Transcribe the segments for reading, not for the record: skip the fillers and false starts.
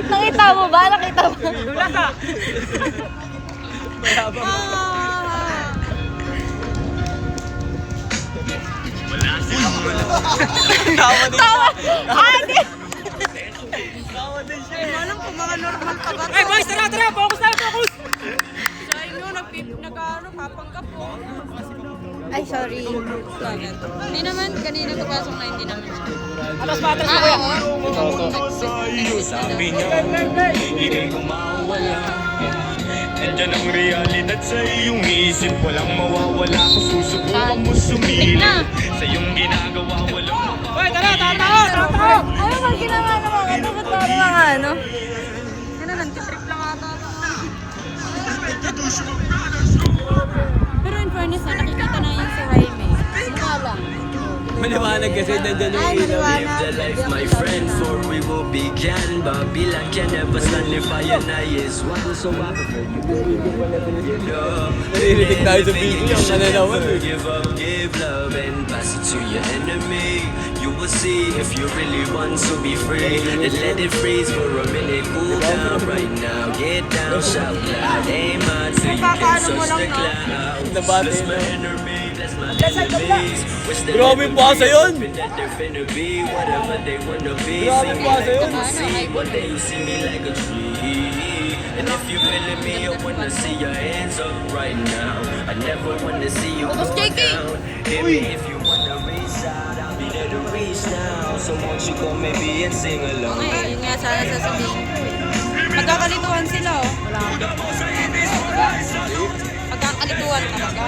Nakita mo ba? Nakita mo? Lasa! Tawa din siya. Hindi! Tawa din siya. Alam ko, mga normal ka ba? Hey boys, tara, tara! Focus tayo, focus! Sa inyo, papanggap po. Ay, sorry. Bakit? Hindi naman, kanina papasok na hindi naman siya. Atas pa, atas pa, kuya! Sabi niya, ikay ko mawala. Nandiyan ang realidad sa iyong isip. Walang mawawala kung susubukan mo sumilip. Sa iyong ginagawa, walang Hoy, tara, tatao! Tatao! Ano ba ginawa naman? Ano ba parang mga ano? Ano, nantitrip lang ata. Pero in fairness na, nakikita na yung si Raime. Mukha lang. Maliwanag kasi nandiyan yung Ay, maliwanag. the life, my friend, for we will begin. Babylon can never stand if I and I is one. So I prefer you know. Naririnig tayo sa video yung nananawan. Give up, give love, and pass it to your enemy. You will see if you really want to be free. And let it freeze for a minute, cool down right now. Get down, shout loud, aim high till you can touch the clouds. Bless my enemy, bless my enemies. Wish they Grabe never pa sa yun! be that they're finna be whatever they wanna be. Grabe See me pa sa like yun! a sea, one day you see me like a tree. And if you feeling me, I wanna see your hands up right now. I never wanna see you go down. Hit me if you wanna reach out, I'll be there to reach now. So won't you go maybe and sing along? Okay, yun nga sana sasabihin ko eh. Magkakalituhan sila oh. Magkakalituhan talaga.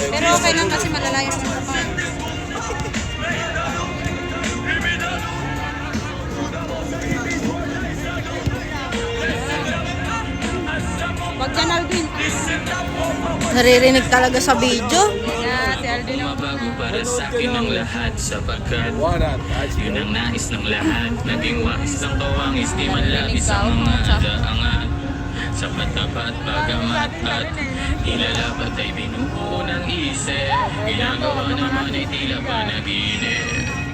Pero okay lang kasi malalayo naman sa mga. Wag ka na, Alvin. Naririnig talaga sa video. Yeah, si Alvin ang Mabago para sa akin ang lahat sapagkat yun ang nais ng lahat. Naging wais ng kawangis, di man labis ang mga daangat. Sa patapat, bagamat at ilalabat ay binubuo ng isip. Ginagawa naman ay tila panaginip.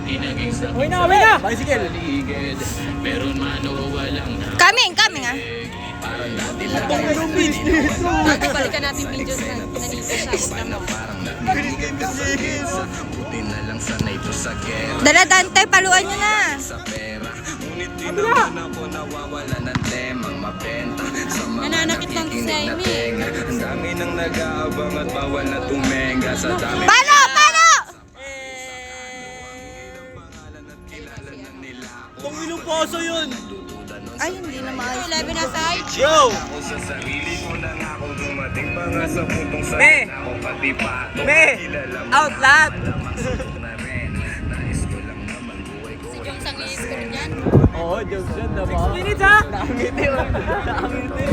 Inaging sa Uwi na, uwi na! Bicycle! paligid. Meron man o walang Coming ah. parang dati lang. Dati balikan natin videos na nanito siya. Buti na lang sana ito sa gera. Dala Dante, paluan nyo na. Sa pera, ngunit di naman ako nawawala ng temang mabenta. Sa mga Nananakit lang to si nakikinig na Amy. tenga. Ang dami nang nag-aabang at bawal na tumenga. Sa dami Palo! Itong ilong poso yun! Ay, hindi na maayos. 11 na side. Yo! ako sa sarili ko na nga ako dumating pa nga sa puntong sa Me! ako pati pa. Me! Out lahat! na rin. Nais ko lang naman buhay ko. Si Jong sang i-score dyan. Oo, jokes yun na ba? 6 minutes ha! Nakangiti oh! Nakangiti!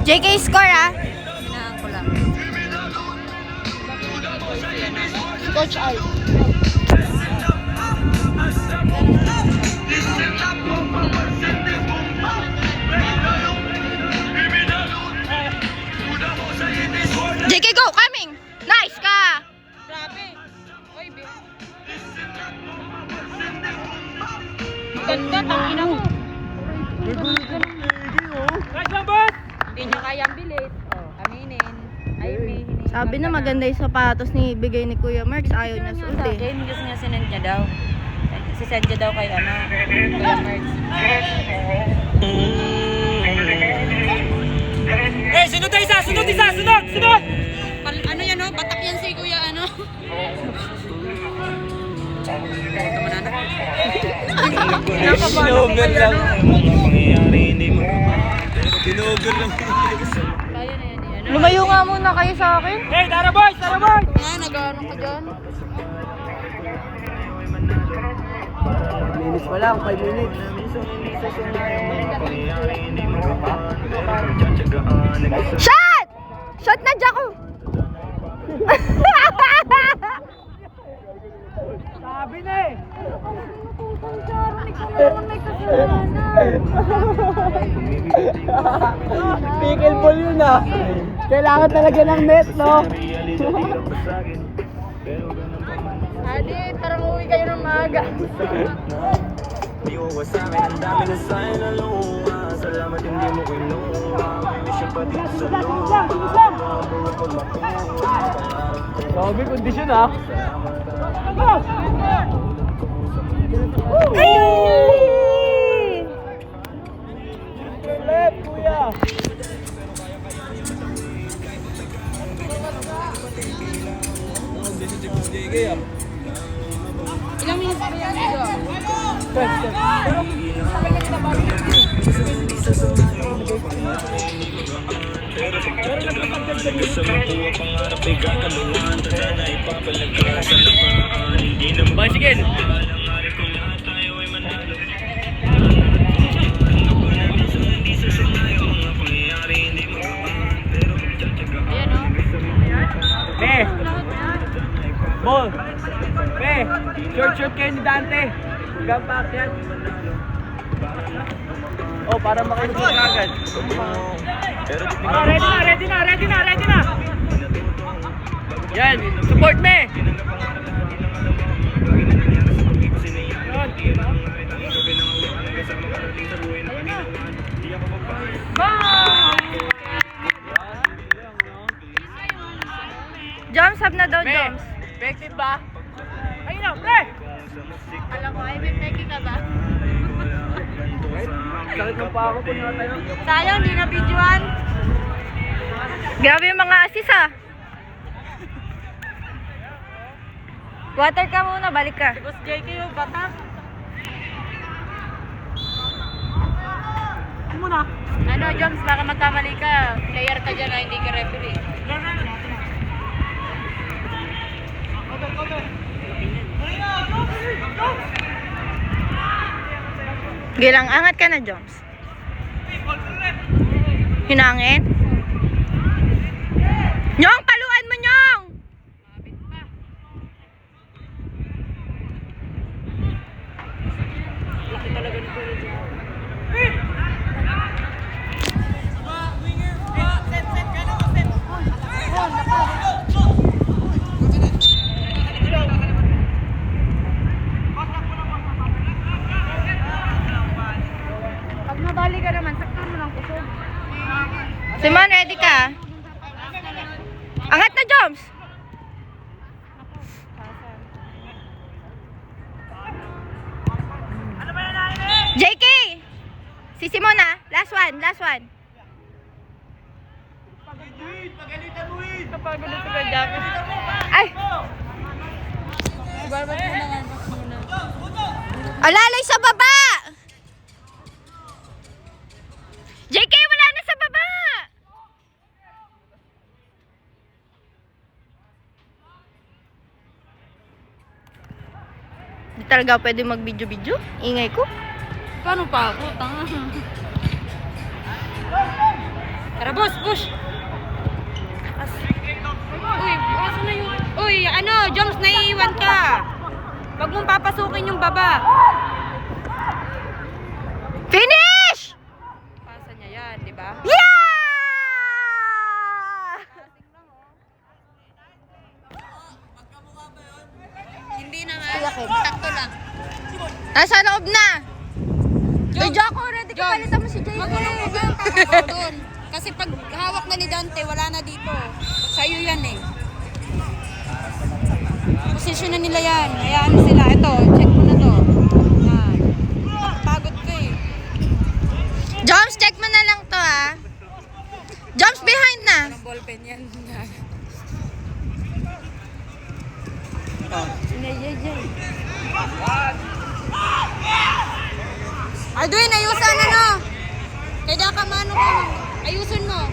JK score ah. Hinahan ko lang. Coach Al. JK go, coming. Nice ka. Grabe. Oy, be. Ganda, tangina mo. Nice lang, boss! Hindi niya kayang bilis. Oh, aminin. Ay, may hinihingi. Sabi na maganda yung sapatos ni bigay ni Kuya Marks. Ayaw niya suot Sa eh. akin, gusto niya sinend niya daw. Sisend niya daw kay ano, Kuya Merz. Eh, sunod na isa! Sunod isa! Sunod! Sunod! Ano yan oh, batak yan si Kuya ano. Ito manana. Tinover lang. Pangyayari hindi mo Tinover lang. Kaya na yan yan. Lumayo nga muna kayo sa akin. Hey, tara boys! Tara boys! Nga, nag-ano ka dyan? Minutes pa lang, 5 minutes. Shot! Shot na, Jaco! Sabi na eh! Pickleball yun ah! Kailangan talaga ng net, no? Daddy, parang uwi kayo ng maaga. Di ko sa akin, ang dami na sa'yo na luha. Salamat hindi mo kinuha. May mission pa dito sa luha. Grabe kondisyon ah. Left, kuya. Ilang minutes ba yan dito? Bicycle. Ayan o. Be! Ball! Be! Short kayo ni Dante! Gampak yan! Oh, para makinig ka agad. Ready na! Yan! Support me! Joms, hab na daw, Be! Joms. Effective ba? Ayun na, pre! Alam ko, ay may peki ka ba? Sakit ng pako po na tayo. Sayang, di na videoan. Grabe yung mga assist ah. Water ka muna, balik ka. Boss JK yung bata. Ano, Joms, baka magkamali ka. Player ka dyan na hindi ka referee. Gilang, angat ka na, Joms. Hinangin. Nyong, paluan mo, Nyong! Pag nabali ka naman, saktan mo lang kusog. Simon, ready ka? Angat na, Joms! JK! Si Simon ah. Last one. Kapagod na sa Japan. Ay! Alalay sa baba! JK, wala na sa baba! Di talaga pwede mag-video-video. Ingay ko. Paano pa ako? Tanga. Tara, boss, push! Uy, asa na yun? Uy, ano, Joms, naiiwan ka. Huwag mong papasukin yung baba. Finish! Pasa niya yan, di ba? Yeah! Hindi na nga. Sakto lang. Nasa loob na. Kay Jocko, ready ka Joms, palitan mo si JK. Wag mo nang papasok doon. Kasi pag hawak na ni Dante, wala na dito. Sa'yo yan eh. Posisyon na nila yan. Hayaan mo sila. Ito, check mo na to. Yan. Pagod ka eh. Joms, check mo na lang to ah. Joms, behind na. Anong ballpen yan? Aldwin, ayusan ano? Kaya ka mano ko. Ayusin mo.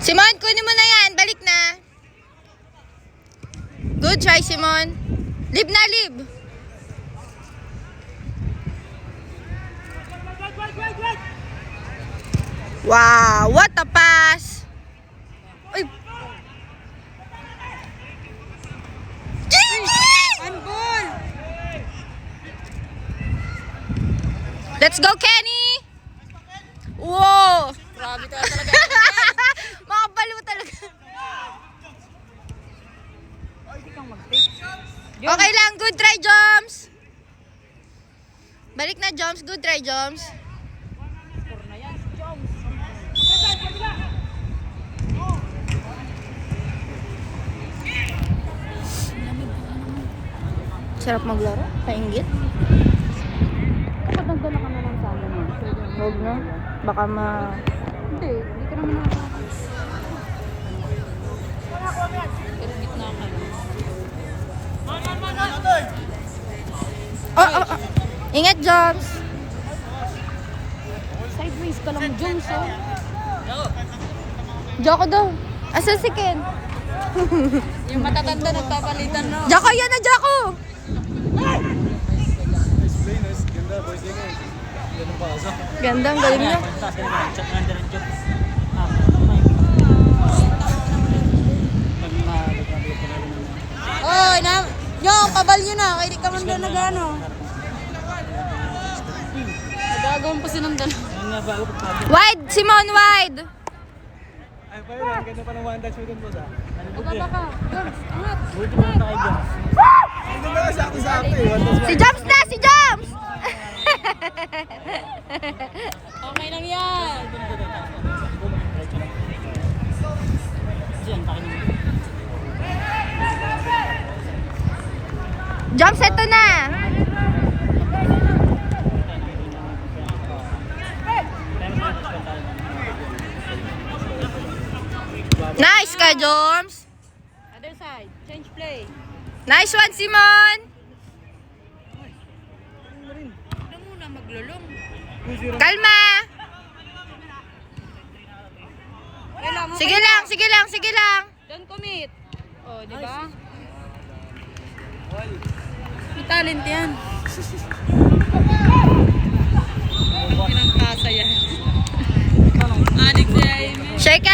Simon, kunin mo na yan. Balik na. Good try, Simon. Lib na, lib. Wow, what a pass. Uy. Handball! Let's go, Kenny. Whoa. Grabe talaga. kang mag-take. Okay lang, good try, Joms. Balik na, Joms. Good try, Joms. Score na yan, si Joms. Sarap maglaro. Painggit. Kapag nagdala ka na lang sa amin. Huwag na. Baka Hindi ka naman nakakakas. Pero gitna ka lang. Oh. Ingat, Joms. Sideways ka lang, Jones, oh. Joko daw. Asa si Ken? Yung matatanda nagpapalitan, no? Joko, yan na, Joko! Ganda, ang galing niya. Oy, yung kabalyo na. Kaya di ka man doon nag-ano. Nagagawin pa sinundan. Wide, Simon, wide. Ay, pa yun, ang ganda pa ng one touch mo sa. Maganda ka. Jones, angat. Buti mo na kayo. Ano ba kasi ako sa akin? One touch Si Joms na, si Joms! Okay lang yan. Joms, eto na. Nice ka, Joms. Other side. Change play. Nice one, Simon. Ano muna maglulong? Kalma. Kailangan Sige lang, sige lang, sige lang. Don't commit. Oh, di ba? May talent yan. Ang pinangkasa yan. Adik si Aimee. Shake